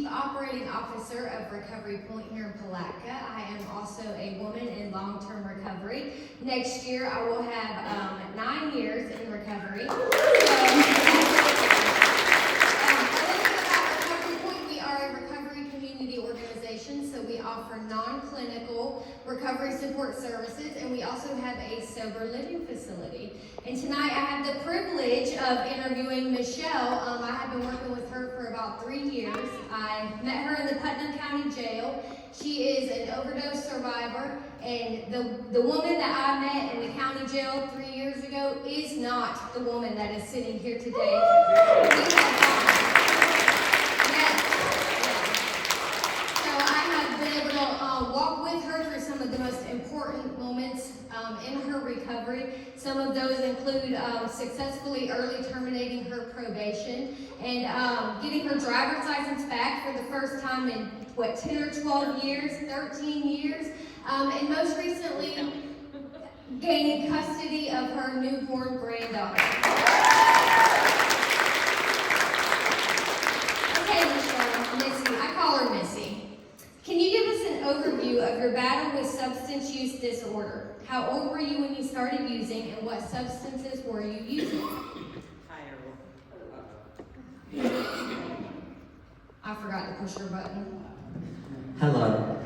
Chief Operating Officer of Recovery Point here in Palatka. I am also a woman in long-term recovery. Next year, I will have 9 years in recovery. A little bit about Recovery Point. We are a recovery community organization, so we offer non-clinical recovery support services, and we also have a sober living facility. And tonight I have the privilege of interviewing Michelle. I have been working with her for about 3 years. I met her in the Putnam County Jail. She is an overdose survivor, and the woman that I met in the county jail 3 years ago is not the woman that is sitting here today. Walk with her through some of the most important moments in her recovery. Some of those include successfully early terminating her probation and getting her driver's license back for the first time in, 10 or 12 years, 13 years, and most recently gaining custody of her newborn granddaughter. Okay, Michelle, Missy, I call her Missy. Can you give us an overview of your battle with substance use disorder? How old were you when you started using, and what substances were you using? I forgot to push your button. Hello.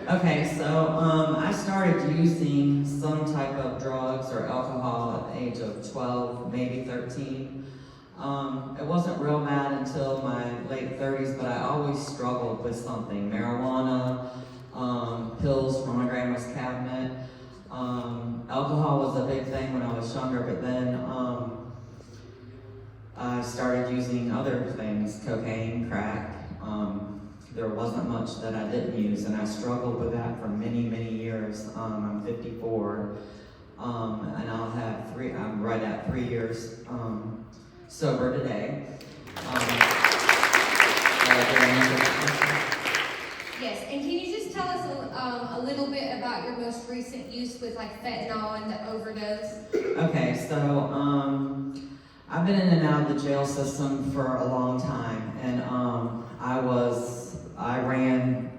Okay, so I started using some type of drugs or alcohol at the age of 12, maybe 13. It wasn't real bad until my late 30s, but I always struggled with something. Marijuana, pills from my grandma's cabinet. Alcohol was a big thing when I was younger, but then I started using other things, cocaine, crack. There wasn't much that I didn't use, and I struggled with that for many, many years. I'm 54, and I'm right at 3 years sober today. Yes, and can you just tell us a little bit about your most recent use with like fentanyl and the overdose? Okay, so I've been in and out of the jail system for a long time, and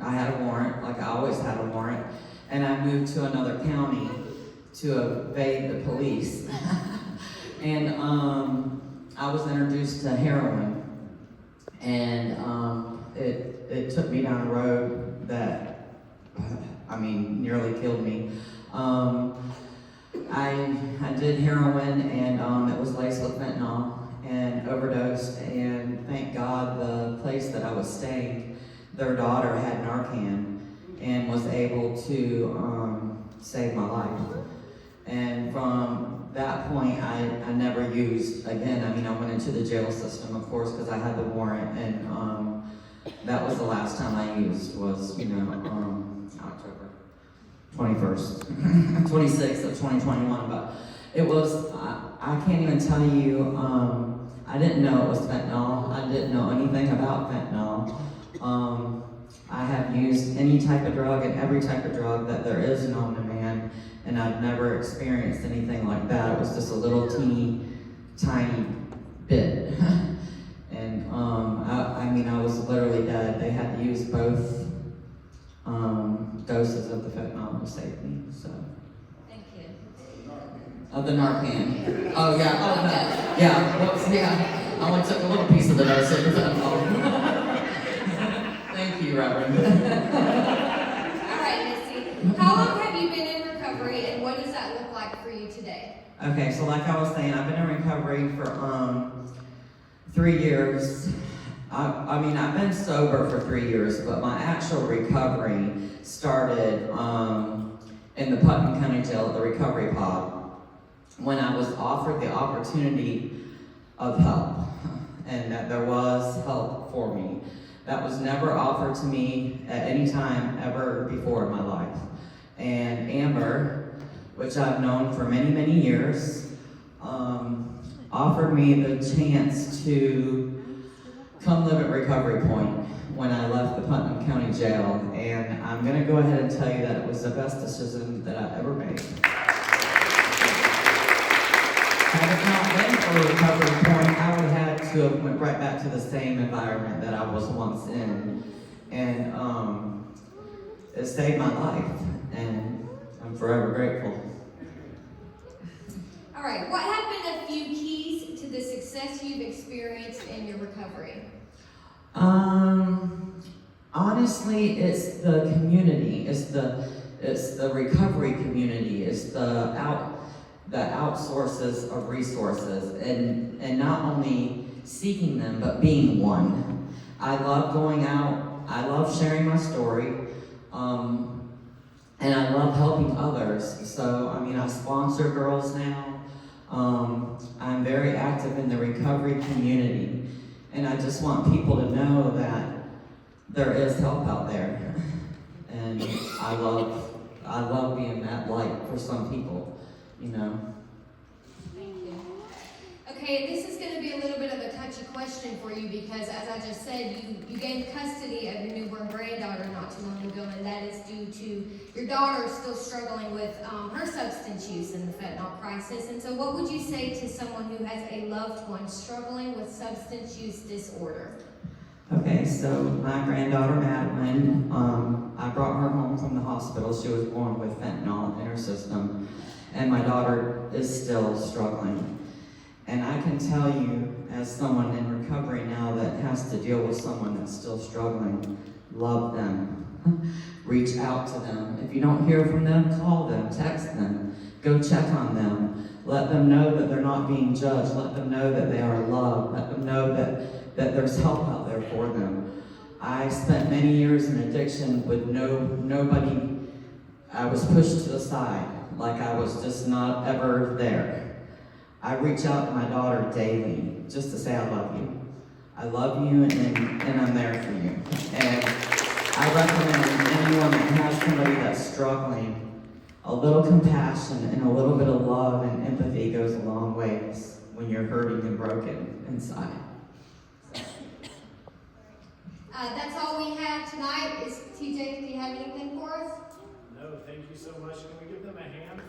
I had a warrant, like I always had a warrant, and I moved to another county to evade the police. And I was introduced to heroin, and it took me down a road that, nearly killed me. I did heroin, and it was laced with fentanyl, and overdosed, and thank God the place that I was staying, their daughter had Narcan, and was able to save my life. And from that point, I never used again. I went into the jail system, of course, because I had the warrant, and that was the last time I used was, October 21st, 26th of 2021. But it was, I can't even tell you, I didn't know it was fentanyl. I didn't know anything about fentanyl. I have used any type of drug and every type of drug that there is known to man, and I've never experienced anything like that. It was just a little tiny bit. And I was literally dead. They had to use both doses of the fentanyl to save me, so. Thank you. Of the Narcan. Oh, yeah. Oh, no. Yeah. Whoops. Yeah. I only took a little piece of the dose of the fentanyl. Thank you, Reverend. All right, Missy. How long have you been in recovery, and what does that look like for you today? Okay, so like I was saying, I've been in recovery for 3 years. I've been sober for 3 years, but my actual recovery started in the Putnam County Jail at the recovery pod when I was offered the opportunity of help, and that there was help for me. That was never offered to me at any time ever before in my life. And Amber, which I've known for many, many years, offered me the chance to come live at Recovery Point when I left the Putnam County Jail, and I'm going to go ahead and tell you that it was the best decision that I ever made. Had it not been for Recovery Point, I would have had to have went right back to the same environment that I was once in. And it saved my life, and I'm forever grateful. All right, what have been a few keys to the success you've experienced in your recovery? Honestly, it's the community. It's the recovery community. It's the outsources of resources, and not only seeking them, but being one. I love going out. I love sharing my story, and I love helping others. So, I mean, I sponsor girls now. I'm very active in the recovery community, and I just want people to know that there is help out there, and I love being that light for some people, you know. Thank you. Okay, this is going to be a little bit of a touchy question for you because, as I just said, you gained custody of your newborn granddaughter not too long ago, and that is due to your daughter still struggling with her substance use and the fentanyl crisis. And so what would you say to someone who has a loved one struggling with substance use disorder? Okay, so my granddaughter Madeline, I brought her home from the hospital. She was born with fentanyl in her system, and my daughter is still struggling. And I can tell you, as someone in recovery now that has to deal with someone that's still struggling, love them. Reach out to them. If you don't hear from them, call them, text them, go check on them. Let them know that they're not being judged. Let them know that they are loved. Let them know that there's help out there for them. I spent many years in addiction with nobody. I was pushed to the side, like I was just not ever there. I reach out to my daughter daily just to say I love you. I love you, and I'm there for you. And I recommend anyone that has somebody that's struggling, a little compassion and a little bit of love and empathy goes a long ways when you're hurting and broken inside. That's all we have tonight. TJ, do you have anything for us? No, thank you so much. Can we give them a hand?